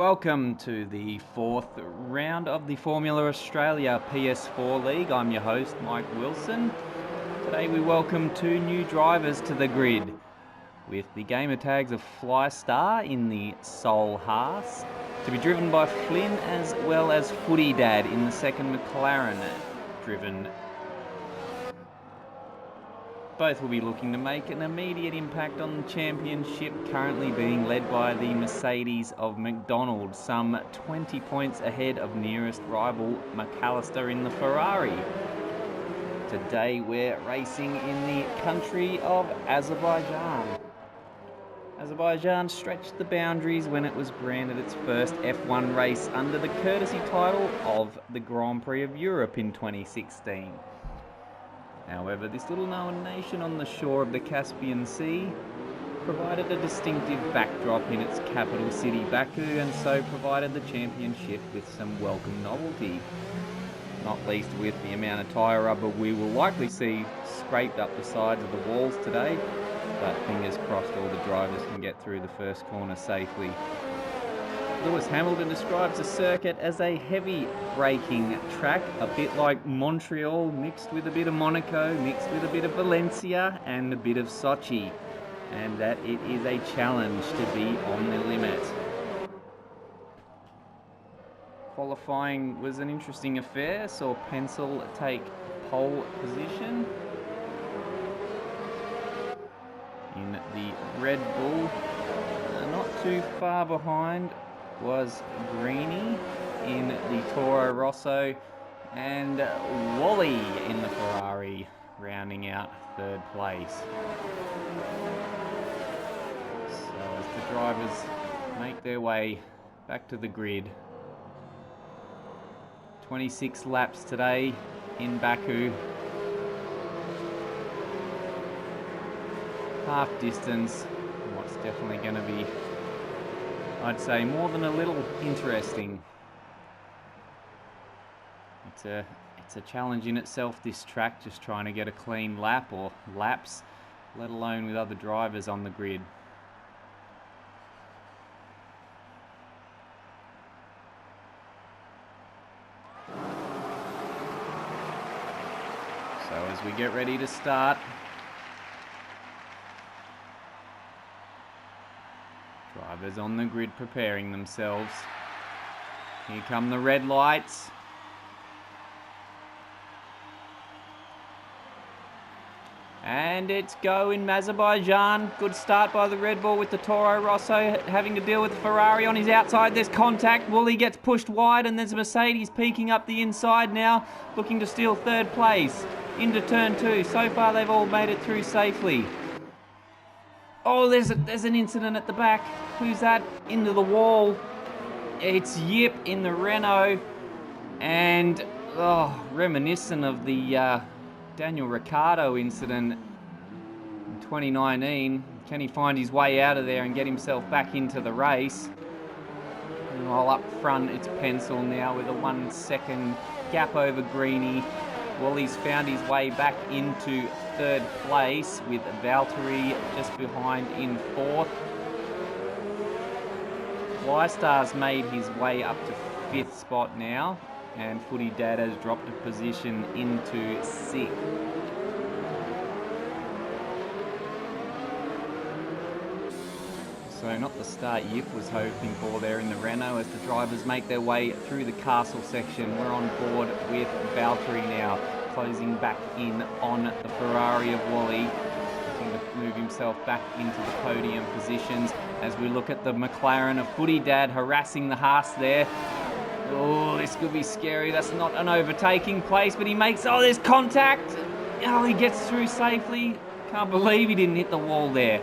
Welcome to the fourth round of the Formula Australia PS4 League. I'm your host, Mike Wilson. Today we welcome two new drivers to the grid, with the gamer tags of Flystar in the Sol Haas, to be driven by Flynn, as well as Footy Dad in the second McLaren, driven. Both will be looking to make an immediate impact on the championship, currently being led by the Mercedes of McDonald, some 20 points ahead of nearest rival McAllister in the Ferrari. Today we're racing in the country of Azerbaijan. Azerbaijan stretched the boundaries when it was granted its first F1 race under the courtesy title of the Grand Prix of Europe in 2016. However, this little-known nation on the shore of the Caspian Sea provided a distinctive backdrop in its capital city, Baku, and so provided the championship with some welcome novelty. Not least with the amount of tyre rubber we will likely see scraped up the sides of the walls today, but fingers crossed all the drivers can get through the first corner safely. Lewis Hamilton describes the circuit as a heavy braking track, a bit like Montreal mixed with a bit of Monaco, mixed with a bit of Valencia and a bit of Sochi, and that it is a challenge to be on the limit. Qualifying was an interesting affair, saw Pencil take pole position in the Red Bull. Not too far behind was Greeny in the Toro Rosso, and Wally in the Ferrari, rounding out third place. So as the drivers make their way back to the grid, 26 laps today in Baku. Half distance, what's definitely going to be, I'd say, more than a little interesting. It's a challenge in itself, this track, just trying to get a clean lap or laps, let alone with other drivers on the grid. So as we get ready to start, drivers on the grid preparing themselves. Here come the red lights. And it's go in Azerbaijan. Good start by the Red Bull with the Toro Rosso having to deal with the Ferrari on his outside. There's contact. Woolley gets pushed wide, and there's a Mercedes peeking up the inside now, looking to steal third place into turn two. So far they've all made it through safely. Oh, there's an incident at the back. Who's that? Into the wall. It's Yip in the Renault. And, reminiscent of the Daniel Ricciardo incident in 2019. Can he find his way out of there and get himself back into the race? And while up front, it's Pencil now with a 1 second gap over Greeny. Well, he's found his way back into third place, with Valtteri just behind in fourth. Flystar's made his way up to fifth spot now, and Footy Dad has dropped a position into sixth. So not the start Yip was hoping for there in the Renault as the drivers make their way through the castle section. We're on board with Valtteri now, closing back in on the Ferrari of Wally, looking to move himself back into the podium positions as we look at the McLaren of Footy Dad harassing the Haas there. Oh, this could be scary. That's not an overtaking place, but he makes, there's contact. Oh, he gets through safely. Can't believe he didn't hit the wall there.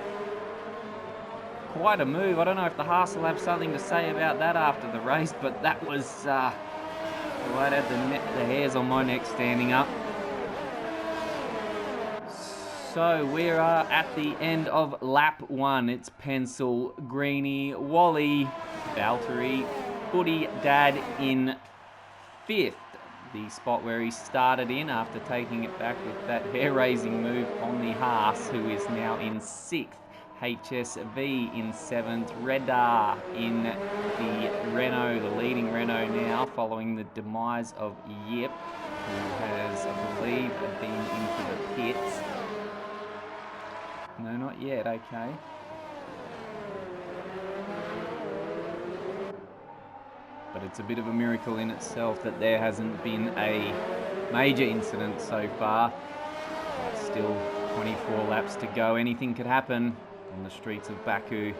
Quite a move. I don't know if the Haas will have something to say about that after the race, but that was, I had the hairs on my neck standing up. So we are at the end of lap one. It's Pencil, Greeny, Wally, Valtteri, Footy Dad in fifth. The spot where he started in after taking it back with that hair-raising move on the Haas, who is now in sixth. HSV in 7th. Redar in the Renault, the leading Renault now, following the demise of Yip, who has, I believe, been into the pits. No, not yet, okay. But it's a bit of a miracle in itself that there hasn't been a major incident so far. But still 24 laps to go. Anything could happen on the streets of Baku.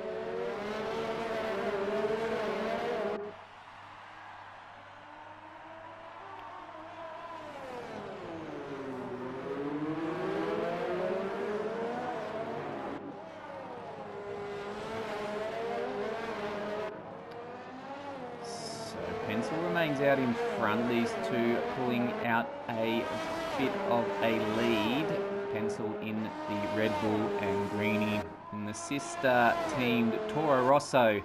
Pencil remains out in front, these two pulling out a bit of a lead. Pencil in the Red Bull and Greenie in the sister teamed Toro Rosso,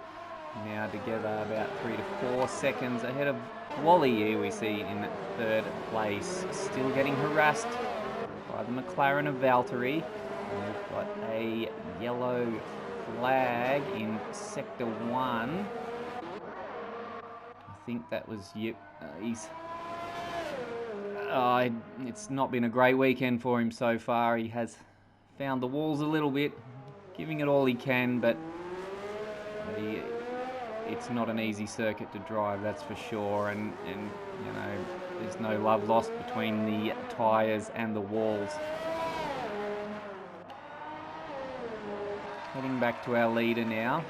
now together about 3 to 4 seconds ahead of Wally, here we see in 3rd place, still getting harassed by the McLaren of Valtteri. And we've got a yellow flag in Sector 1. I think that was Yip. It's not been a great weekend for him so far. He has found the walls a little bit, giving it all he can, but it's not an easy circuit to drive, that's for sure. And you know, there's no love lost between the tyres and the walls. Heading back to our leader now,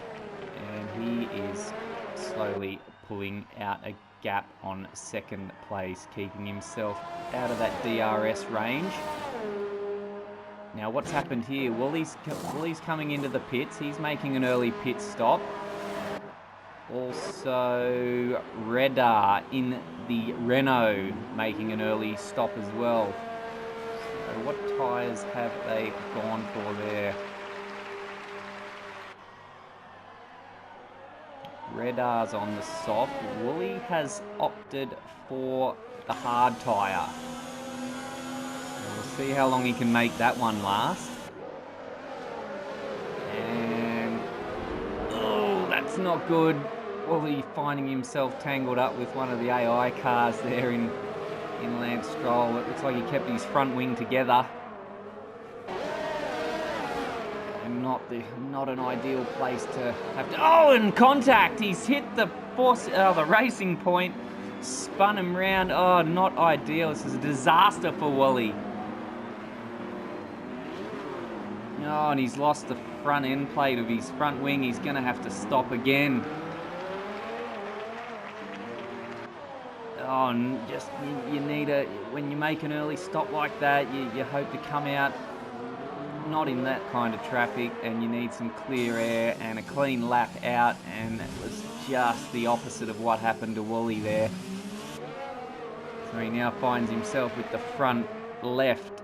and he is slowly pulling out a gap on 2nd place, keeping himself out of that DRS range. Now what's happened here? Wally's coming into the pits. He's making an early pit stop. Also Redar in the Renault making an early stop as well. So what tyres have they gone for there? Redar's on the soft. Wooly has opted for the hard tyre. We'll see how long he can make that one last. And oh, that's not good. Wooly finding himself tangled up with one of the AI cars there in Lance Stroll. It looks like he kept his front wing together. Not an ideal place to have to... Oh, and contact! He's hit the racing point, spun him round. Oh, not ideal. This is a disaster for Wally. Oh, and he's lost the front end plate of his front wing. He's going to have to stop again. Oh, and just you need when you make an early stop like that, you hope to come out not in that kind of traffic, and you need some clear air and a clean lap out, and it was just the opposite of what happened to Wally there. So he now finds himself with the front left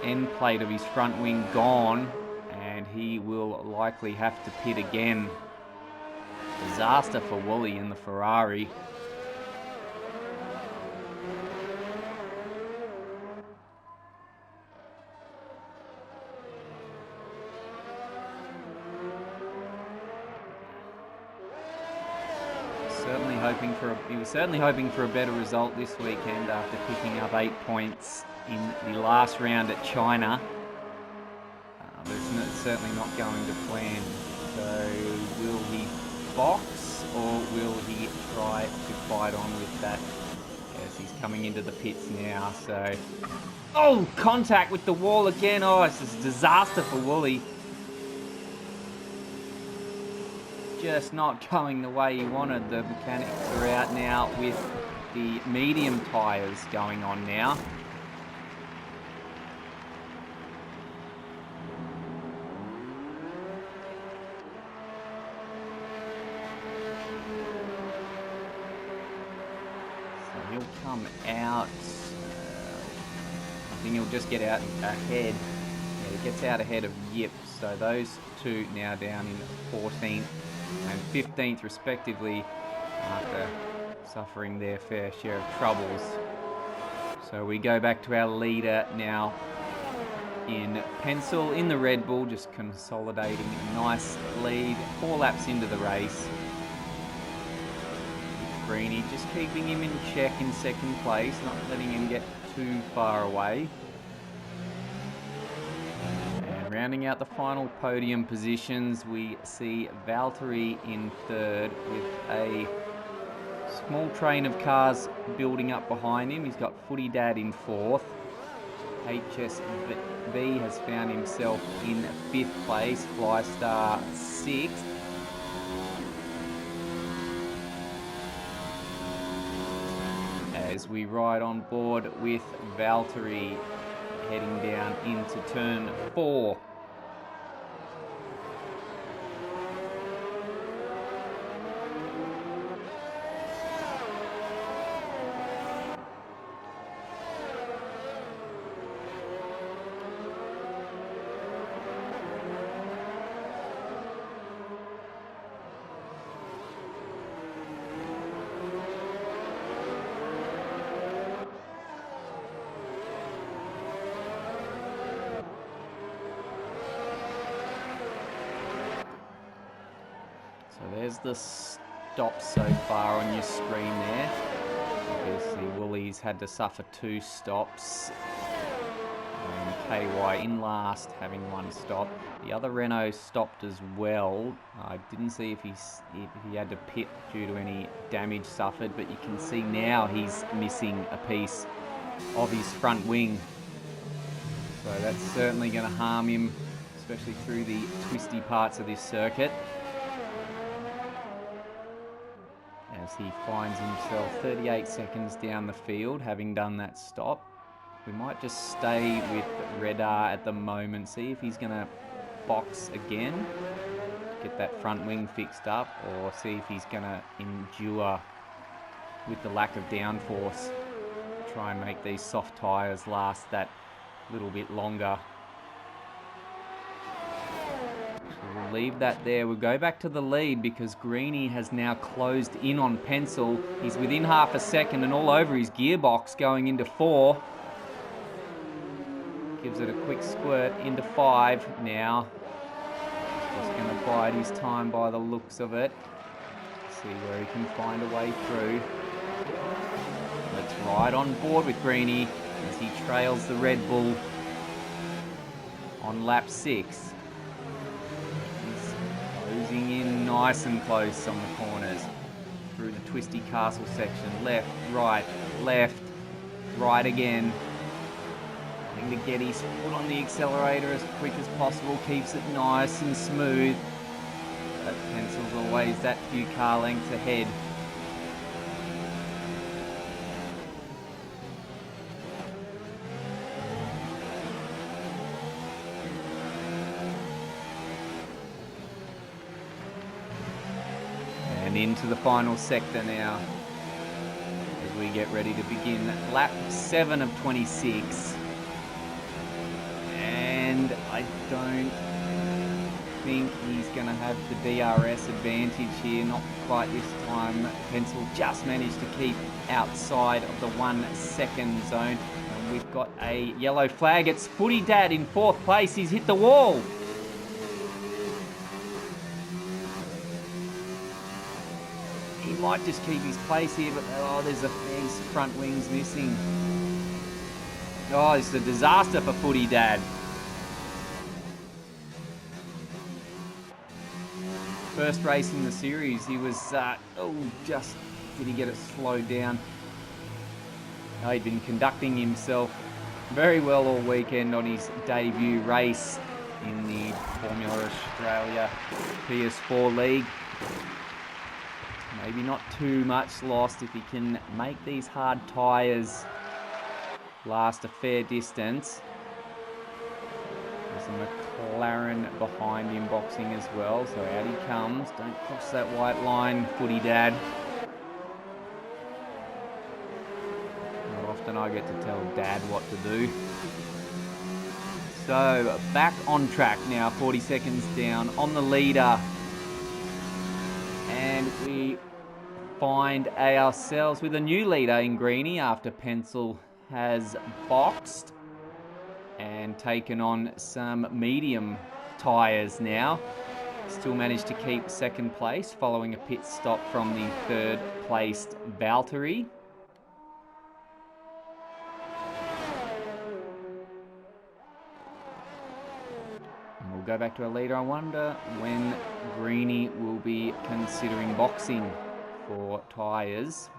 end plate of his front wing gone, and he will likely have to pit again. Disaster for Wally in the Ferrari. He was certainly hoping for a better result this weekend after picking up 8 points in the last round at China. But it's certainly not going to plan. So will he box, or will he try to fight on with that? Yes, he's coming into the pits now. So, oh, contact with the wall again. Oh, it's a disaster for Wooly. Just not going the way he wanted. The mechanics are out now with the medium tyres going on now. So he'll come out. I think he'll just get out ahead. Yeah, he gets out ahead of Yip. So those two now down in 14th and 15th respectively, after suffering their fair share of troubles. So we go back to our leader now, in Pencil in the Red Bull, just consolidating a nice lead. 4 laps into the race. Greeny just keeping him in check in second place, not letting him get too far away. And rounding out the final podium positions, we see Valtteri in third with a small train of cars building up behind him. He's got Footy Dad in fourth. HSV has found himself in fifth place. Flystar sixth. As we ride on board with Valtteri heading down into turn 4. So there's the stops so far on your screen there. Obviously, Woolies had to suffer 2 stops. And KY in last, having 1 stop. The other Renault stopped as well. I didn't see if he had to pit due to any damage suffered, but you can see now he's missing a piece of his front wing. So that's certainly going to harm him, especially through the twisty parts of this circuit. As he finds himself 38 seconds down the field, having done that stop. We might just stay with Redar at the moment, see if he's going to box again, get that front wing fixed up, or see if he's going to endure with the lack of downforce, try and make these soft tyres last that little bit longer. We'll leave that there. We'll go back to the lead because Greeny has now closed in on Pencil. He's within half a second and all over his gearbox going into 4. Gives it a quick squirt into 5 now. Just going to bide his time by the looks of it. See where he can find a way through. Let's ride on board with Greeny as he trails the Red Bull on lap 6. Closing in nice and close on the corners. Through the twisty castle section. Left, right again. Having to get his foot on the accelerator as quick as possible. Keeps it nice and smooth. But Pencil's always that few car lengths ahead. And into the final sector now as we get ready to begin lap 7 of 26. And I don't think he's going to have the DRS advantage here, not quite this time. Pencil just managed to keep outside of the 1 second zone. And we've got a yellow flag. It's Footy Dad in 4th place. He's hit the wall. He might just keep his place here, but oh, there's his front wings missing. Oh, it's a disaster for Footy Dad. First race in the series, he was, just did he get it slowed down? Oh, he'd been conducting himself very well all weekend on his debut race in the Formula Australia PS4 League. Maybe not too much lost if he can make these hard tyres last a fair distance. There's a McLaren behind him boxing as well, so out he comes. Don't cross that white line, Footy Dad. Not often I get to tell Dad what to do. So back on track now, 40 seconds down on the leader. And we find ourselves with a new leader in Greeny after Pencil has boxed. and taken on some medium tyres now. Still managed to keep second place following a pit stop from the third placed Valtteri. And we'll go back to our leader. I wonder when Greeny will be considering boxing for tyres.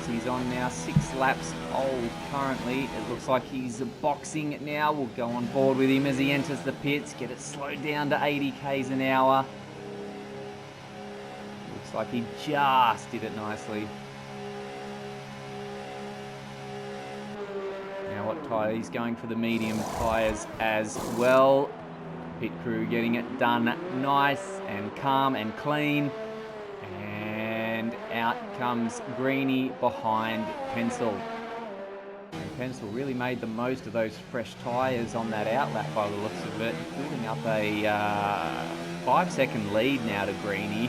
He's on now, 6 laps old currently. It looks like he's boxing now. We'll go on board with him as he enters the pits, get it slowed down to 80 k's an hour. Looks like he just did it nicely. Now what tyre? He's going for the medium tyres as well. Pit crew getting it done nice and calm and clean. And out comes Greeny behind Pencil. And Pencil really made the most of those fresh tyres on that outlap by the looks of it, building up a 5-second lead now to Greeny.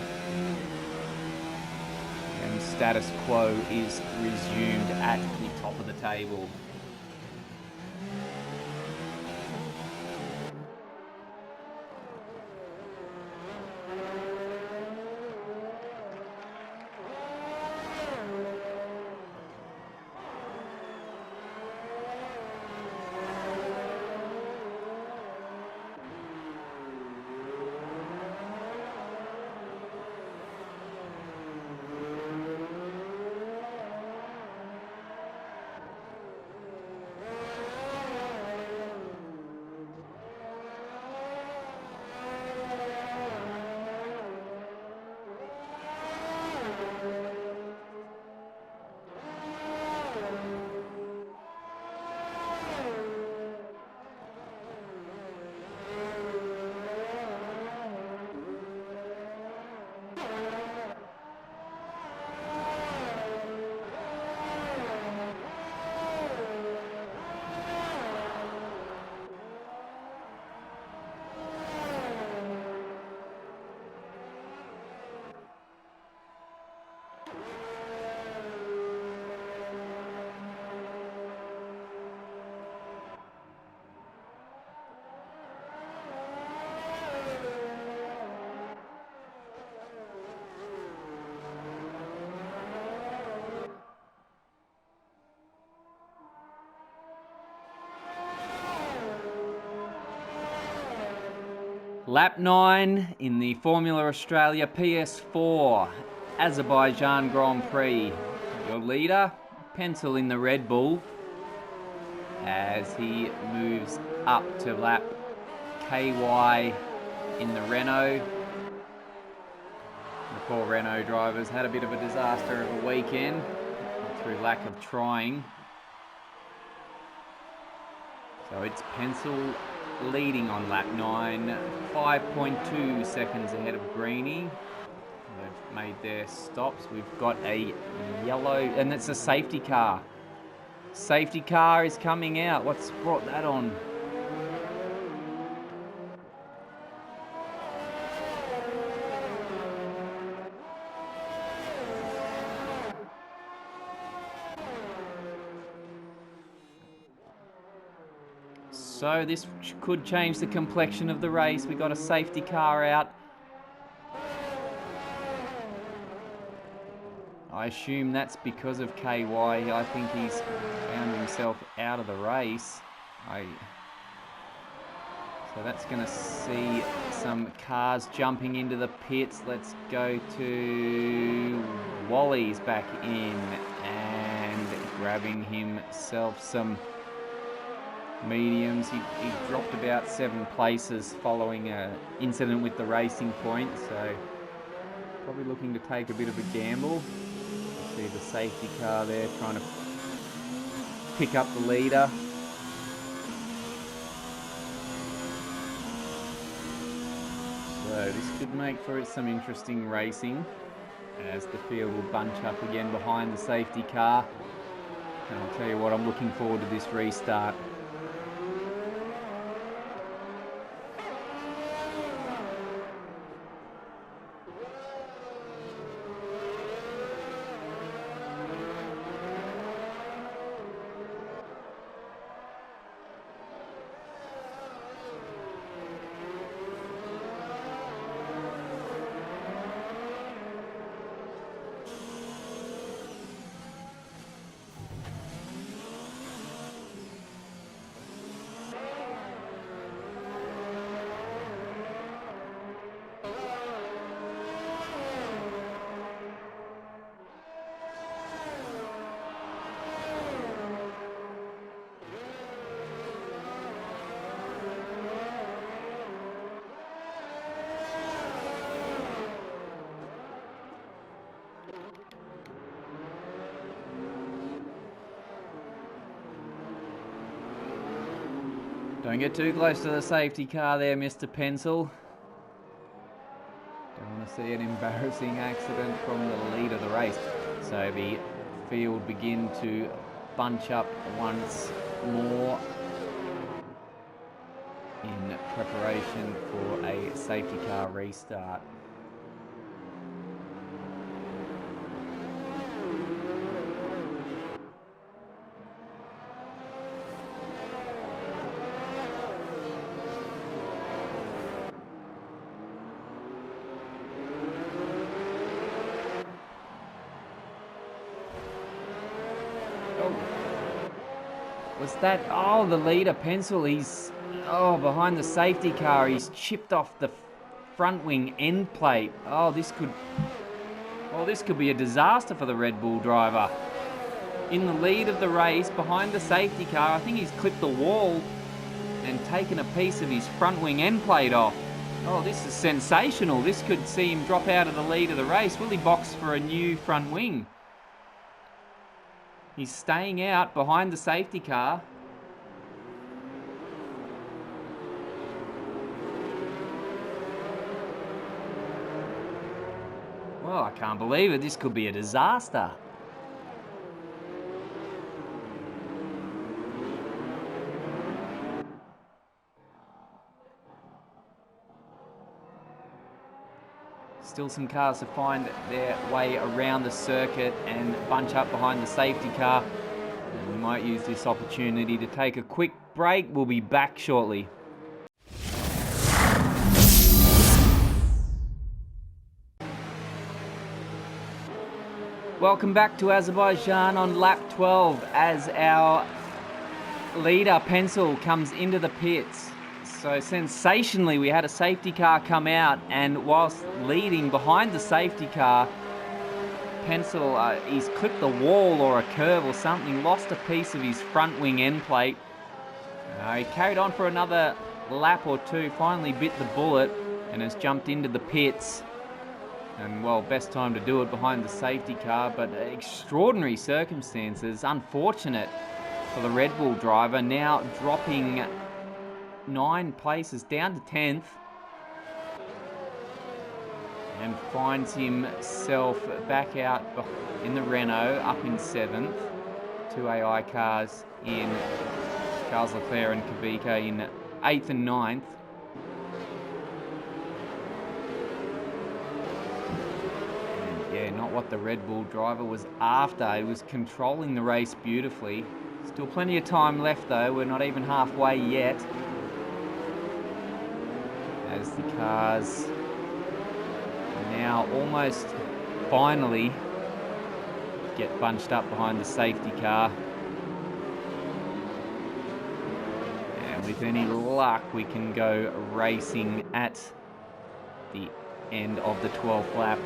And status quo is resumed at the top of the table. Lap 9 in the Formula Australia PS4 Azerbaijan Grand Prix. Your leader, Pencil in the Red Bull, as he moves up to lap KY in the Renault. The poor Renault drivers had a bit of a disaster of a weekend through lack of trying. So it's Pencil leading on lap 9, 5.2 seconds ahead of Greeny. They've made their stops. We've got a yellow, and it's a safety car. Safety car is coming out. What's brought that on? So this could change the complexion of the race. We got a safety car out. I assume that's because of KY. I think he's found himself out of the race. So that's going to see some cars jumping into the pits. Let's go to Wally's back in and grabbing himself some mediums. He dropped about 7 places following an incident with the Racing Point, so probably looking to take a bit of a gamble. See the safety car there trying to pick up the leader. So this could make for some interesting racing as the field will bunch up again behind the safety car. And I'll tell you what, I'm looking forward to this restart. Don't get too close to the safety car there, Mr. Pencil. Don't want to see an embarrassing accident from the lead of the race. So the field begin to bunch up once more in preparation for a safety car restart. Was that, oh, the leader, Pencil, he's, behind the safety car, he's chipped off the front wing end plate. This could be a disaster for the Red Bull driver. In the lead of the race, behind the safety car, I think he's clipped the wall and taken a piece of his front wing end plate off. Oh, this is sensational. This could see him drop out of the lead of the race. Will he box for a new front wing? He's staying out behind the safety car. Well, I can't believe it. This could be a disaster. Still some cars to find their way around the circuit and bunch up behind the safety car. And we might use this opportunity to take a quick break. We'll be back shortly. Welcome back to Azerbaijan on lap 12 as our leader, Pencil, comes into the pits. So sensationally, we had a safety car come out, and whilst leading behind the safety car, Pencil, he's clipped the wall or a curve or something, lost a piece of his front wing end plate. He carried on for another lap or two, finally bit the bullet and has jumped into the pits. And well, best time to do it behind the safety car, but extraordinary circumstances. Unfortunate for the Red Bull driver, now dropping 9 places down to 10th, and finds himself back out in the Renault, up in 7th. 2 AI cars in Charles Leclerc and Kubica in 8th and 9th. And yeah, not what the Red Bull driver was after. He was controlling the race beautifully. Still plenty of time left though, we're not even halfway yet. As the cars now almost finally get bunched up behind the safety car. And with any luck, we can go racing at the end of the 12th lap.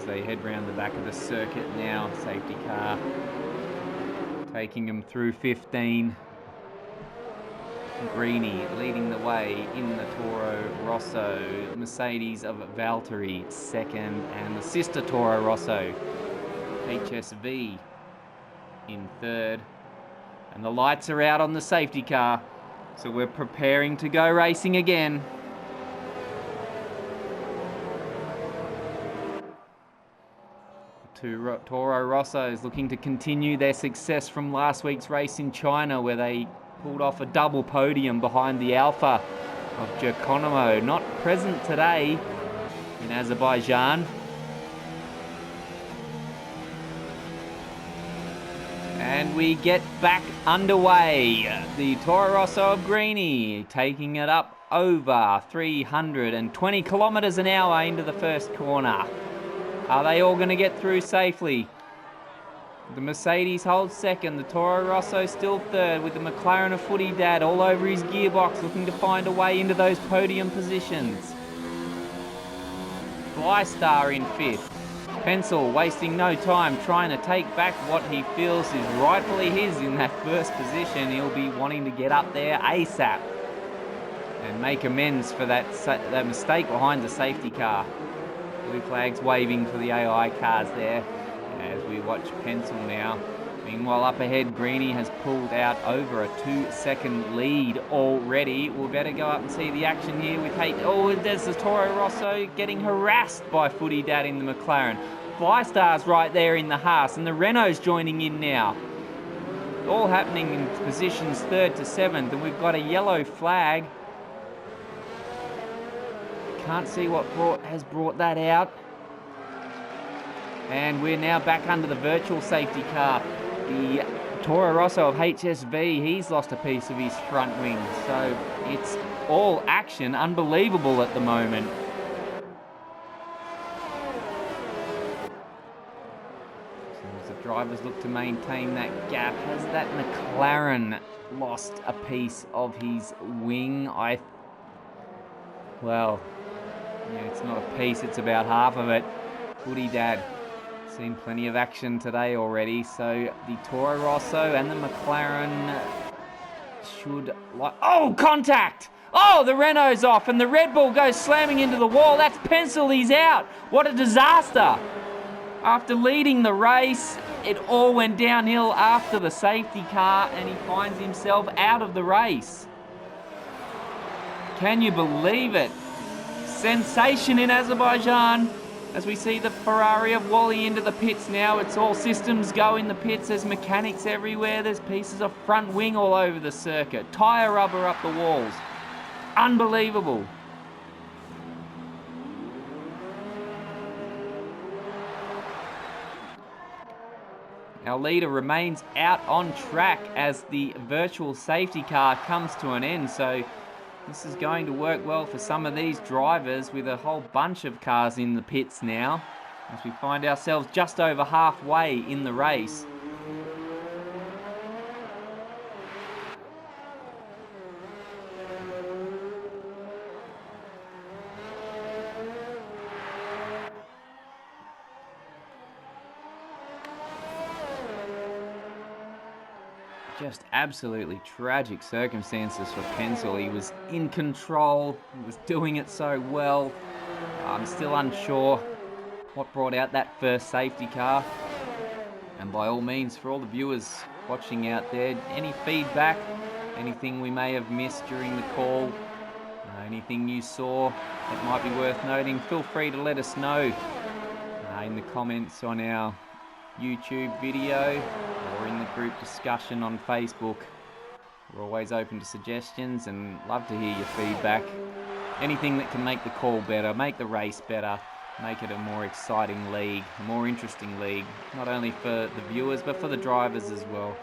They head round the back of the circuit now. Safety car taking them through 15. Greeny leading the way in the Toro Rosso. Mercedes of Valtteri second, and the sister Toro Rosso, HSV, in third. And the lights are out on the safety car, so we're preparing to go racing again. Toro Rosso is looking to continue their success from last week's race in China, where they pulled off a double podium behind the Alpha of Giacomo. Not present today in Azerbaijan. And we get back underway. The Toro Rosso of Greeny taking it up over 320 kilometres an hour into the first corner. Are they all going to get through safely? The Mercedes holds second. The Toro Rosso still third, with the McLaren of Footy Dad all over his gearbox, looking to find a way into those podium positions. Flystar in fifth. Pencil wasting no time trying to take back what he feels is rightfully his in that first position. He'll be wanting to get up there ASAP. and make amends for that mistake behind the safety car. Blue flags waving for the AI cars there as we watch Pencil now. Meanwhile, up ahead, Greeny has pulled out over a 2-second lead already. We'll better go up and see the action here with there's the Toro Rosso getting harassed by Footy Dad in the McLaren. Flystar's right there in the Haas, and the Renault's joining in now. All happening in positions 3rd to 7th, and we've got a yellow flag. Can't see what has brought that out. And we're now back under the virtual safety car. The Toro Rosso of HSV, he's lost a piece of his front wing. So it's all action, unbelievable at the moment. So as the drivers look to maintain that gap, has that McLaren lost a piece of his wing? Well, yeah, it's not a piece, it's about half of it. Footy Dad. Seen plenty of action today already, so the Toro Rosso and the McLaren should contact! Oh, the Renault's off and the Red Bull goes slamming into the wall. That's Pencil, he's out. What a disaster. After leading the race, it all went downhill after the safety car and he finds himself out of the race. Can you believe it? Sensation in Azerbaijan. As we see the Ferrari of Wally into the pits now, it's all systems go in the pits. There's mechanics everywhere. There's pieces of front wing all over the circuit. Tyre rubber up the walls. Unbelievable. Our leader remains out on track as the virtual safety car comes to an end. So this is going to work well for some of these drivers with a whole bunch of cars in the pits now as we find ourselves just over halfway in the race. Just absolutely tragic circumstances for Pencil. He was in control, he was doing it so well. I'm still unsure what brought out that first safety car. And by all means, for all the viewers watching out there, any feedback, anything we may have missed during the call, anything you saw that might be worth noting, feel free to let us know in the comments on our YouTube video or in the group discussion on Facebook. We're always open to suggestions and love to hear your feedback. Anything that can make the call better, make the race better, make it a more exciting league, a more interesting league, not only for the viewers but for the drivers as well.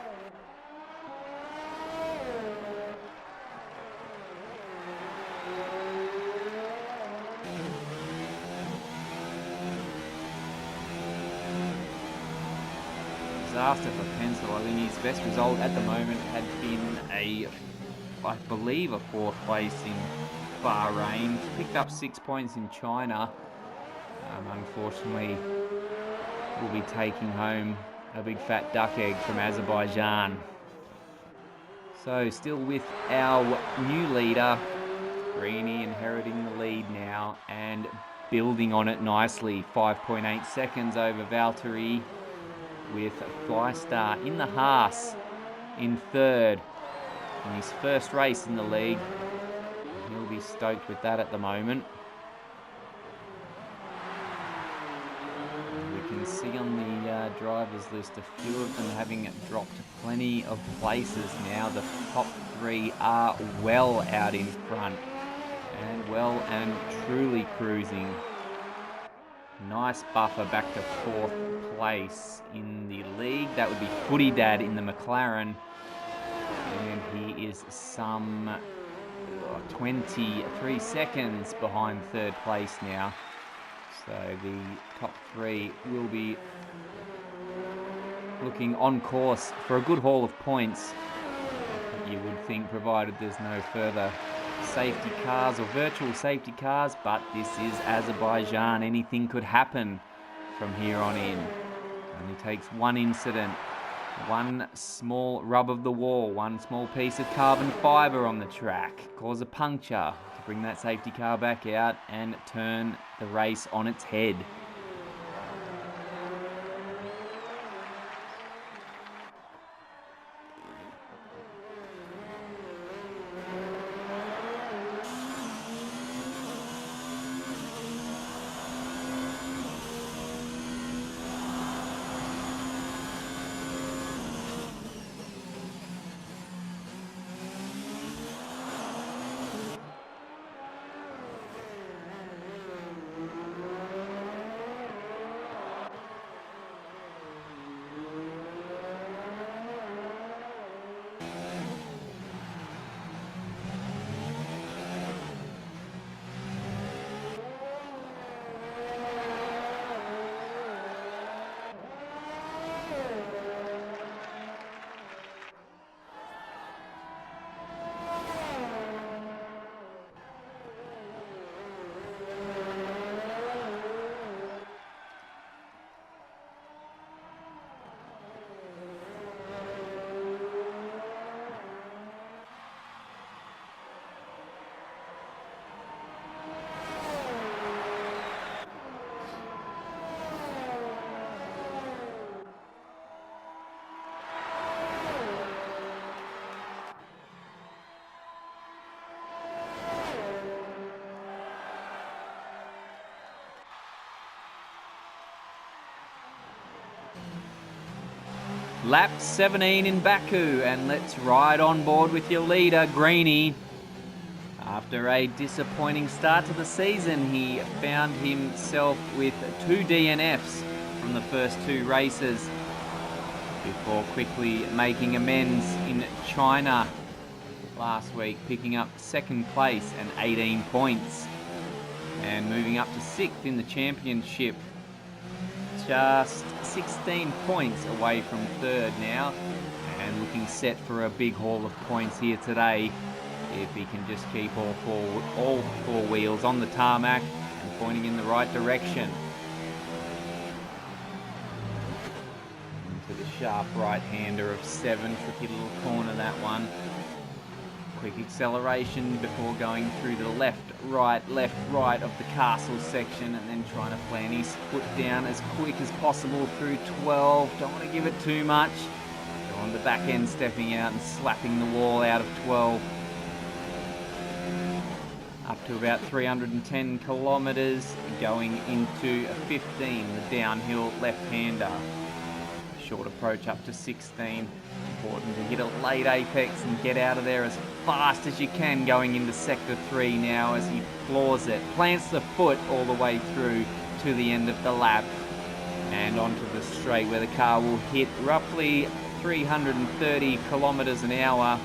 Disaster for Pencil. I think his best result at the moment had been I believe a 4th place in Bahrain. Picked up 6 points in China. Unfortunately, we'll be taking home a big fat duck egg from Azerbaijan. So still with our new leader, Greeny inheriting the lead now and building on it nicely. 5.8 seconds over Valtteri, with Flystar in the Haas in 3rd in his first race in the league. He'll be stoked with that at the moment. We can see on the drivers list a few of them having dropped plenty of places now. The top 3 are well out in front and well and truly cruising. Nice buffer back to 4th place in the league. That would be Footy Dad in the McLaren. And he is some 23 seconds behind 3rd place now. So the top 3 will be looking on course for a good haul of points, you would think, provided there's no further safety cars or virtual safety cars, but this is Azerbaijan. Anything could happen from here on in. Only takes one incident One small rub of the wall, one small piece of carbon fibre on the track, cause a puncture to bring that safety car back out and turn the race on its head. Lap 17 in Baku, and let's ride on board with your leader, Greenie. After a disappointing start to the season, he found himself with 2 DNFs from the first 2 races before quickly making amends in China last week, picking up 2nd place and 18 points and moving up to 6th in the championship. Just 16 points away from 3rd now, and looking set for a big haul of points here today if he can just keep all four wheels on the tarmac and pointing in the right direction. Into the sharp right-hander of 7, tricky little corner that one. Quick acceleration before going through the left, right of the castle section, and then trying to plant his foot down as quick as possible through 12. Don't want to give it too much. Go on the back end, stepping out and slapping the wall out of 12. Up to about 310 kilometres, going into a 15, the downhill left-hander. Short approach up to 16. Important to hit a late apex and get out of there as fast as you can, going into sector 3 now as he floors it. Plants the foot all the way through to the end of the lap and onto the straight, where the car will hit roughly 330 kilometres an hour,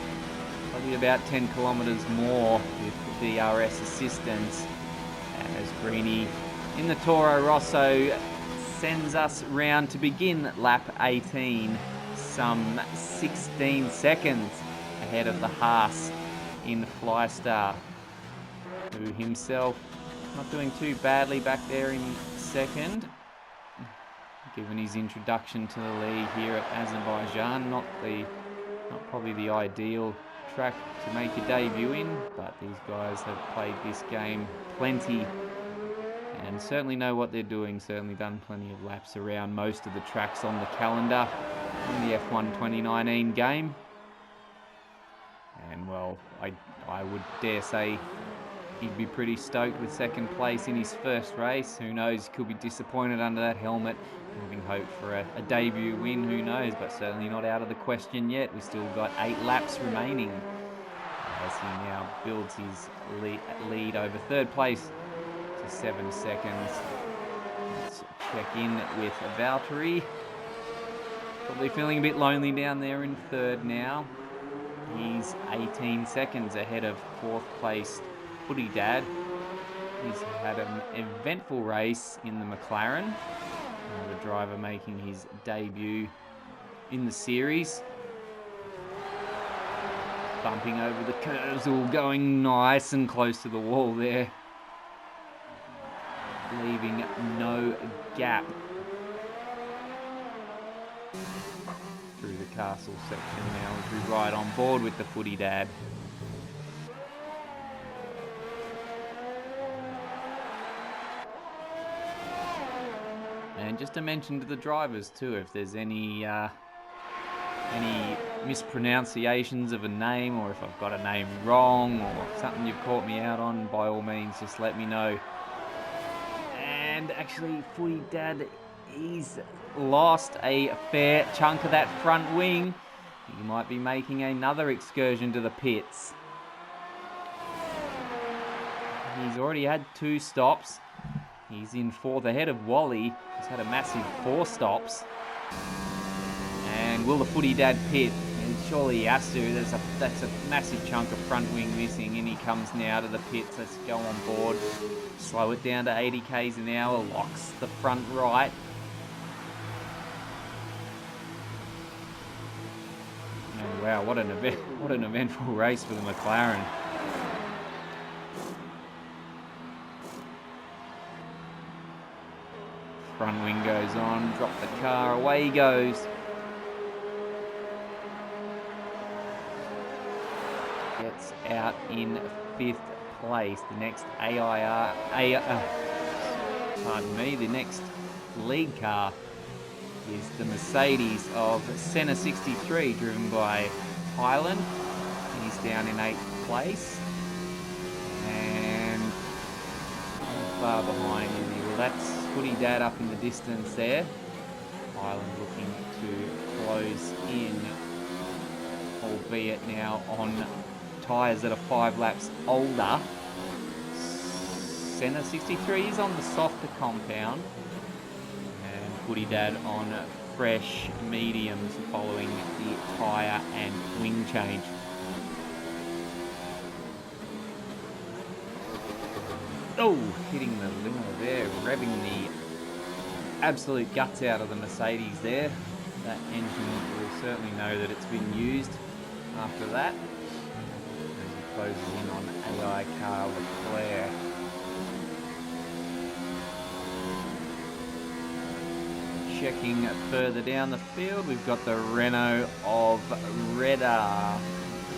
probably about 10 kilometres more with the DRS assistance, as Greenie in the Toro Rosso sends us round to begin lap 18, some 16 seconds ahead of the Haas in Flystar, who himself not doing too badly back there in 2nd, given his introduction to the league here at Azerbaijan. Not probably the ideal track to make your debut in, but these guys have played this game plenty and certainly know what they're doing. Certainly done plenty of laps around most of the tracks on the calendar in the F1 2019 game. And well, I would dare say he'd be pretty stoked with 2nd place in his first race. Who knows, could be disappointed under that helmet. Having hope for a debut win, who knows, but certainly not out of the question yet. We've still got 8 laps remaining as he now builds his lead over 3rd place to 7 seconds. Let's check in with Valtteri. Probably feeling a bit lonely down there in 3rd now. He's 18 seconds ahead of 4th place Footy Dad. He's had an eventful race in the McLaren. The driver making his debut in the series. Bumping over the curves, all going nice and close to the wall there, leaving no gap. through the castle section now as we ride on board with the Footy Dad. And just to mention to the drivers too, if there's any mispronunciations of a name, or if I've got a name wrong or something you've caught me out on, by all means just let me know. And actually, Footy Dad, he's lost a fair chunk of that front wing. He might be making another excursion to the pits. He's already had 2 stops. He's in 4th ahead of Wally. He's had a massive 4 stops. And will the Footy Dad pit? And surely he has to. That's a massive chunk of front wing missing, and he comes now to the pits. Let's go on board. Slow it down to 80 k's an hour. Locks the front right. Oh, wow, what an eventful race for the McLaren. Front wing goes on, drop the car, away he goes. Gets out in 5th place. The next the next lead car is the Mercedes of Senna 63, driven by Highland. He's down in 8th place. And how far behind is he? Well, that's Footy Dad up in the distance there. Highland looking to close in, albeit now on tyres that are 5 laps older. Senna 63 is on the softer compound, and Footy Dad on fresh mediums following the tyre and wing change. Oh, hitting the limo there, revving the absolute guts out of the Mercedes there. That engine will certainly know that it's been used after that. As he closes in on AI car Leclerc. Checking further down the field, we've got the Renault of Redder.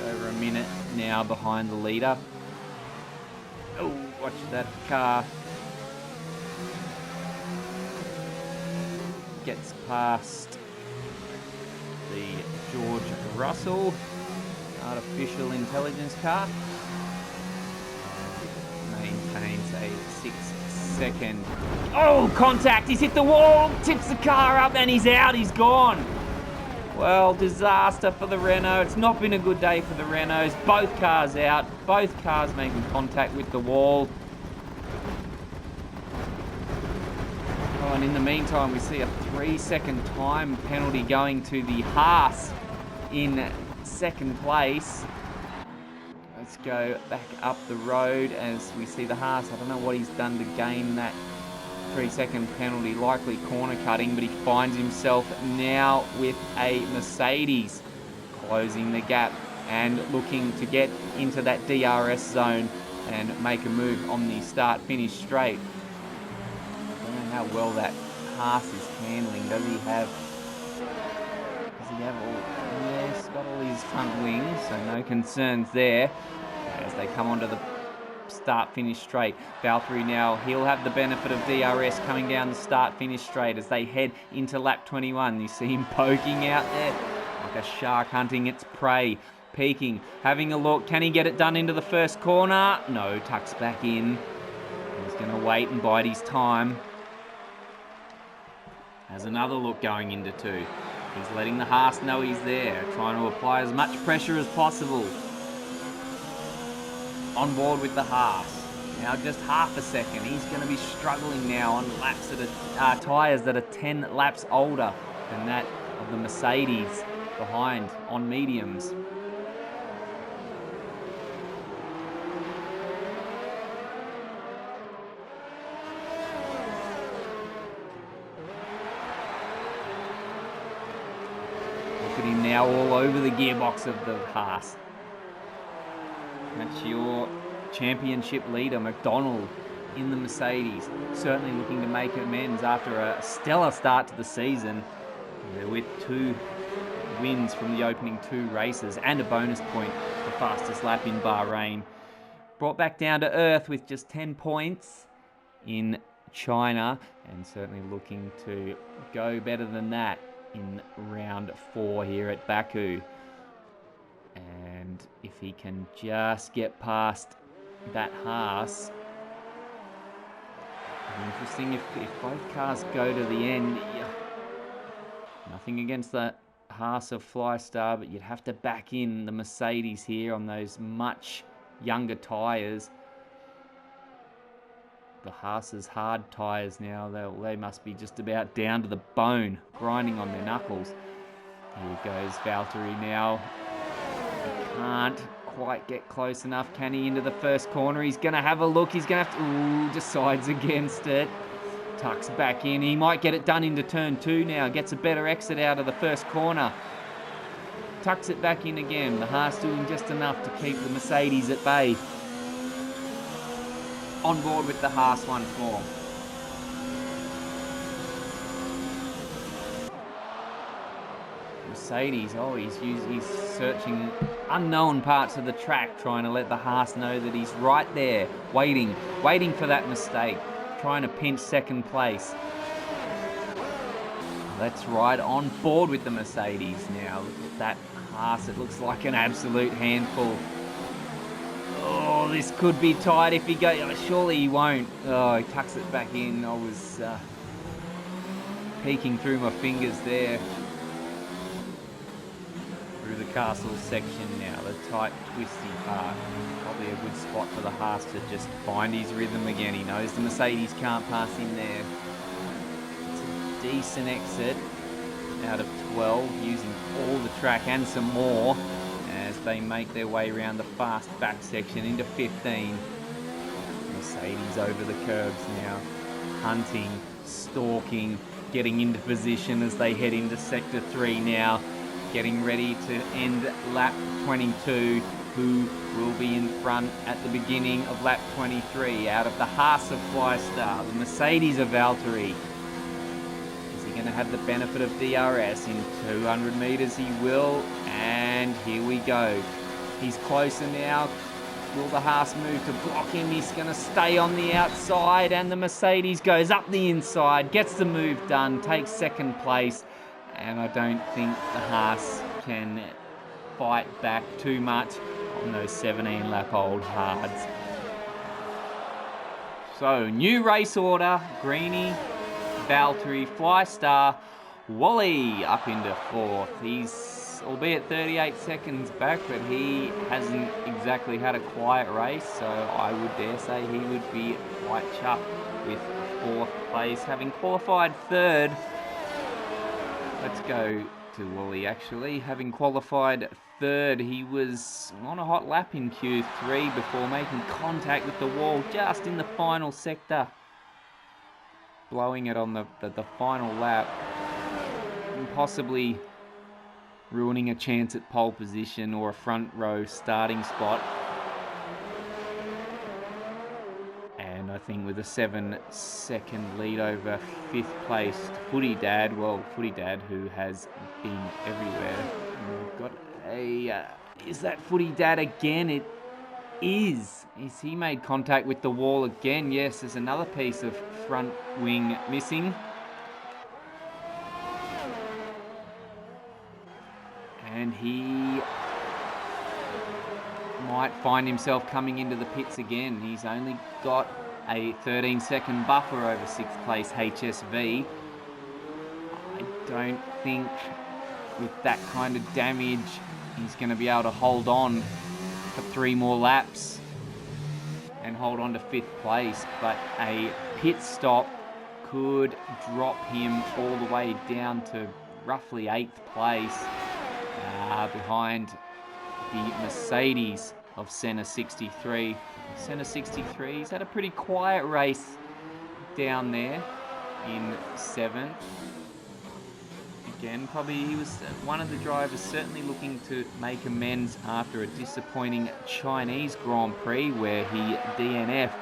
Over a minute now behind the leader. Oh, watch that car. Gets past the George Russell artificial intelligence car. Maintains a 6-second. Oh, contact! He's hit the wall, tips the car up, and he's out. He's gone. Well, disaster for the Renault. It's not been a good day for the Renaults. Both cars out. Both cars making contact with the wall. Oh, and in the meantime, we see a 3-second time penalty going to the Haas in 2nd place. Let's go back up the road as we see the Haas. I don't know what he's done to gain that 3-second penalty, likely corner cutting, but he finds himself now with a Mercedes, closing the gap and looking to get into that DRS zone and make a move on the start-finish straight. I don't know how well that Haas is handling. Does he have all? Yeah, he's got all his front wings, so no concerns there as they come onto the start-finish straight. Valtteri now, he'll have the benefit of DRS coming down the start-finish straight as they head into lap 21. You see him poking out there like a shark hunting its prey. Peeking, having a look. Can he get it done into the first corner? No, tucks back in. He's going to wait and bide his time. Has another look going into 2. He's letting the Haas know he's there, trying to apply as much pressure as possible. On board with the Haas. Now just half a second. He's going to be struggling now on laps that are tyres that are 10 laps older than that of the Mercedes behind on mediums. Look at him now all over the gearbox of the Haas. That's your championship leader, McDonald, in the Mercedes. Certainly looking to make amends after a stellar start to the season. They're with 2 wins from the opening 2 races and a bonus point for fastest lap in Bahrain. Brought back down to earth with just 10 points in China, and certainly looking to go better than that in round 4 here at Baku. And if he can just get past that Haas, interesting if both cars go to the end. Nothing against the Haas of Flystar, but you'd have to back in the Mercedes here on those much younger tyres. The Haas's hard tyres now, they must be just about down to the bone, grinding on their knuckles. Here goes Valtteri now. He can't quite get close enough, can he, into the first corner? He's going to have a look. He's going to have to... Ooh, decides against it. Tucks back in. He might get it done into turn 2 now. Gets a better exit out of the first corner. Tucks it back in again. The Haas doing just enough to keep the Mercedes at bay. On board with the Haas 1-4. Mercedes, he's searching unknown parts of the track, trying to let the Haas know that he's right there, waiting for that mistake, trying to pinch second place. That's right, on board with the Mercedes now. Look at that Haas, it looks like an absolute handful. Oh, this could be tight if he goes. Surely he won't. Oh, he tucks it back in. I was peeking through my fingers there. Through the castle section now, the tight, twisty part. Probably a good spot for the Haas to just find his rhythm again. He knows the Mercedes can't pass him there. It's a decent exit out of 12, using all the track and some more as they make their way around the fast back section into 15. Mercedes over the curbs now, hunting, stalking, getting into position as they head into sector 3 now, getting ready to end lap 22, who will be in front at the beginning of lap 23 out of the Haas of Flystar, the Mercedes of Valtteri. Is he going to have the benefit of DRS in 200 metres? He will, and here we go. He's closer now. Will the Haas move to block him? He's going to stay on the outside, and the Mercedes goes up the inside, gets the move done, takes second place, and I don't think the Haas can fight back too much on those 17-lap-old hards. So, new race order, Greeny, Valtteri, Flystar, Wally up into 4th. He's, albeit 38 seconds back, but he hasn't exactly had a quiet race, so I would dare say he would be quite chuffed with 4th place, having qualified 3rd. Let's go to Wally, actually. Having qualified 3rd, he was on a hot lap in Q3 before making contact with the wall just in the final sector, blowing it on the final lap, and possibly ruining a chance at pole position or a front row starting spot. And I think with a 7-second lead over 5th place Footy Dad, who has been everywhere. And we've got a, is that Footy Dad again? It is. Is he made contact with the wall again? Yes, there's another piece of front wing missing. And he might find himself coming into the pits again. He's only got a 13-second buffer over 6th place HSV. I don't think with that kind of damage he's going to be able to hold on for 3 more laps and hold on to 5th place, but a pit stop could drop him all the way down to roughly 8th place, behind the Mercedes of Senna 63. Senna 63, he's had a pretty quiet race down there in 7th. Again, probably he was one of the drivers certainly looking to make amends after a disappointing Chinese Grand Prix where he DNF'd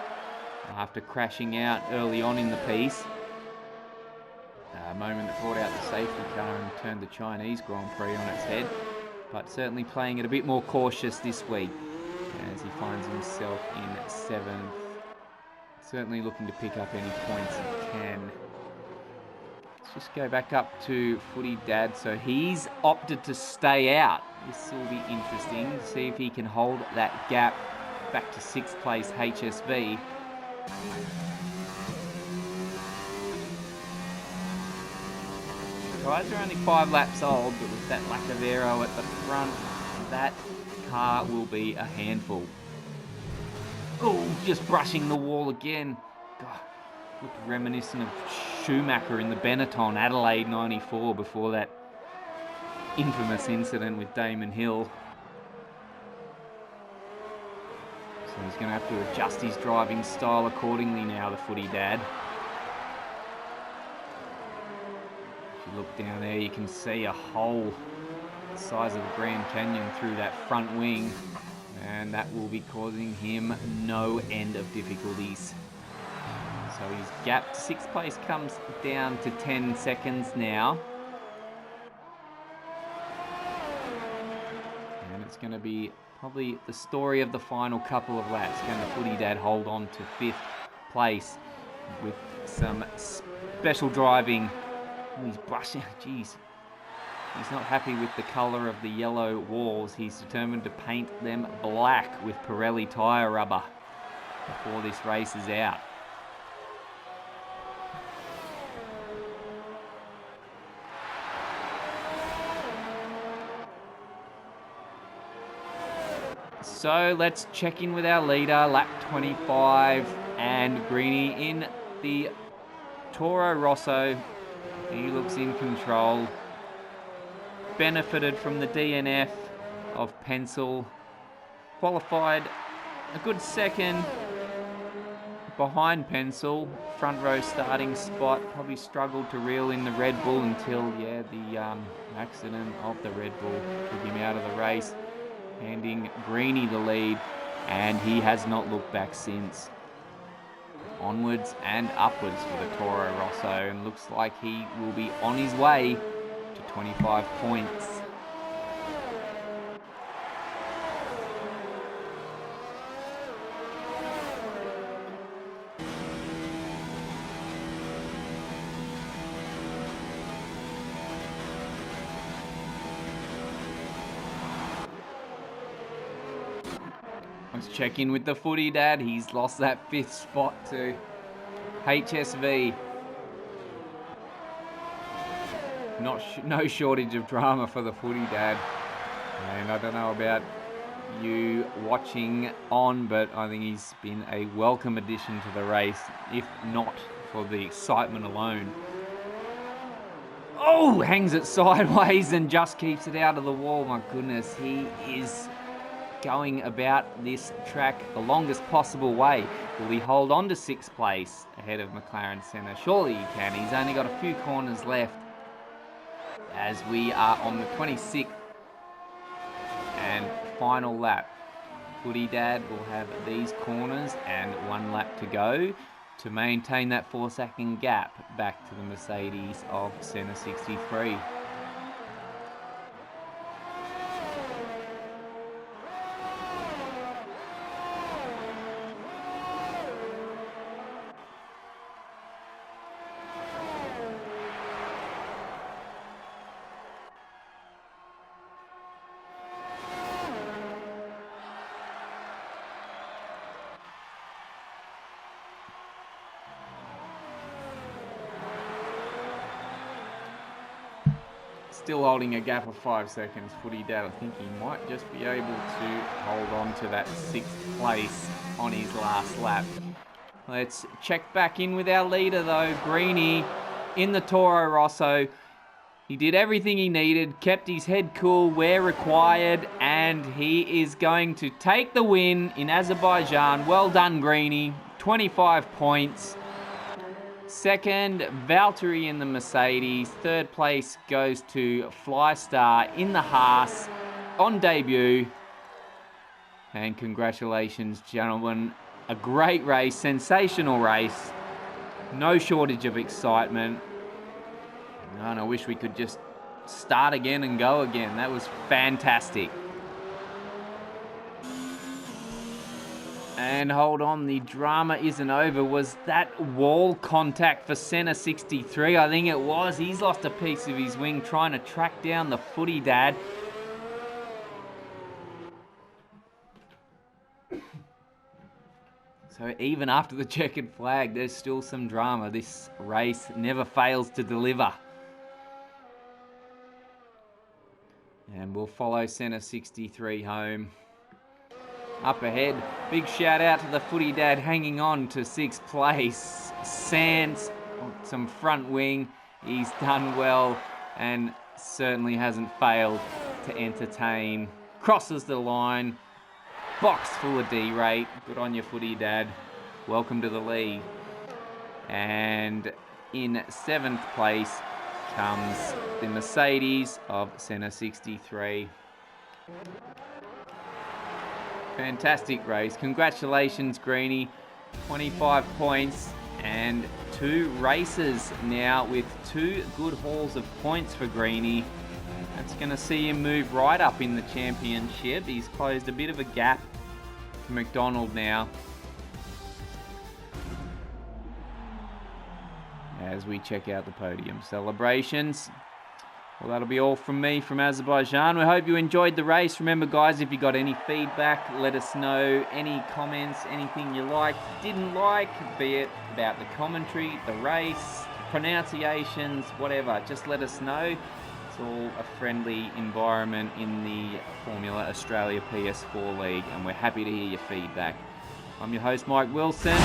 after crashing out early on in the piece. moment that brought out the safety car and turned the Chinese Grand Prix on its head. But certainly playing it a bit more cautious this week as he finds himself in 7th. Certainly looking to pick up any points he can. Let's just go back up to Footy Dad. So he's opted to stay out. This will be interesting to see if he can hold that gap back to 6th place HSV. Tyres are only 5 laps old, but with that lack of aero at the front, that car will be a handful. Oh, just brushing the wall again. God, looked reminiscent of Schumacher in the Benetton Adelaide 94 before that infamous incident with Damon Hill. So he's going to have to adjust his driving style accordingly now, the Footy Dad. If you look down there, you can see a hole the size of the Grand Canyon through that front wing, and that will be causing him no end of difficulties. So his gap to 6th place comes down to 10 seconds now. And it's going to be probably the story of the final couple of laps. Can the Footy Dad hold on to 5th place with some special driving? Oh, he's brushing, geez. He's not happy with the colour of the yellow walls. He's determined to paint them black with Pirelli tyre rubber before this race is out. So let's check in with our leader, lap 25, and Greeny in the Toro Rosso. He looks in control. Benefited from the DNF of Pencil. Qualified a good second behind Pencil. Front row starting spot. Probably struggled to reel in the Red Bull until, the accident of the Red Bull took him out of the race, handing Greeny the lead, and he has not looked back since. Onwards and upwards for the Toro Rosso, and looks like he will be on his way to 25 points. Let's check in with the Footy Dad. He's lost that 5th spot to HSV. No shortage of drama for the Footy Dad. And I don't know about you watching on, but I think he's been a welcome addition to the race, if not for the excitement alone. Oh, hangs it sideways and just keeps it out of the wall. My goodness, he is going about this track the longest possible way. Will he hold on to 6th place ahead of McLaren Senna? Surely he can. He's only got a few corners left as we are on the 26th and final lap. Footy Dad will have these corners and 1 lap to go to maintain that 4-second gap back to the Mercedes of Senna 63. Still holding a gap of 5 seconds, Footy Dad. I think he might just be able to hold on to that 6th place on his last lap. Let's check back in with our leader though, Greeny, in the Toro Rosso. He did everything he needed, kept his head cool where required, and he is going to take the win in Azerbaijan. Well done, Greeny. 25 points. Second, Valtteri in the Mercedes. 3rd place goes to Flystar in the Haas on debut. And congratulations, gentlemen. A great race, sensational race. No shortage of excitement. And I wish we could just start again and go again. That was fantastic. And hold on, the drama isn't over. Was that wall contact for Senna 63? I think it was. He's lost a piece of his wing trying to track down the footy dad. So even after the checkered flag, there's still some drama. This race never fails to deliver. And we'll follow Senna 63 home. Up ahead, big shout out to the footy dad hanging on to 6th place. Sands, some front wing. He's done well and certainly hasn't failed to entertain. Crosses the line. Box full of D-rate. Good on your footy dad. Welcome to the league. And in 7th place comes the Mercedes of Senna 63. Fantastic race. Congratulations, Greenie. 25 points and 2 races now with 2 good hauls of points for Greenie. That's going to see him move right up in the championship. He's closed a bit of a gap to McDonald now. As we check out the podium celebrations. Well, that'll be all from me from Azerbaijan. We hope you enjoyed the race. Remember, guys, if you got any feedback, let us know. Any comments, anything you liked, didn't like, be it about the commentary, the race, pronunciations, whatever. Just let us know. It's all a friendly environment in the Formula Australia PS4 League, and we're happy to hear your feedback. I'm your host, Mike Wilson.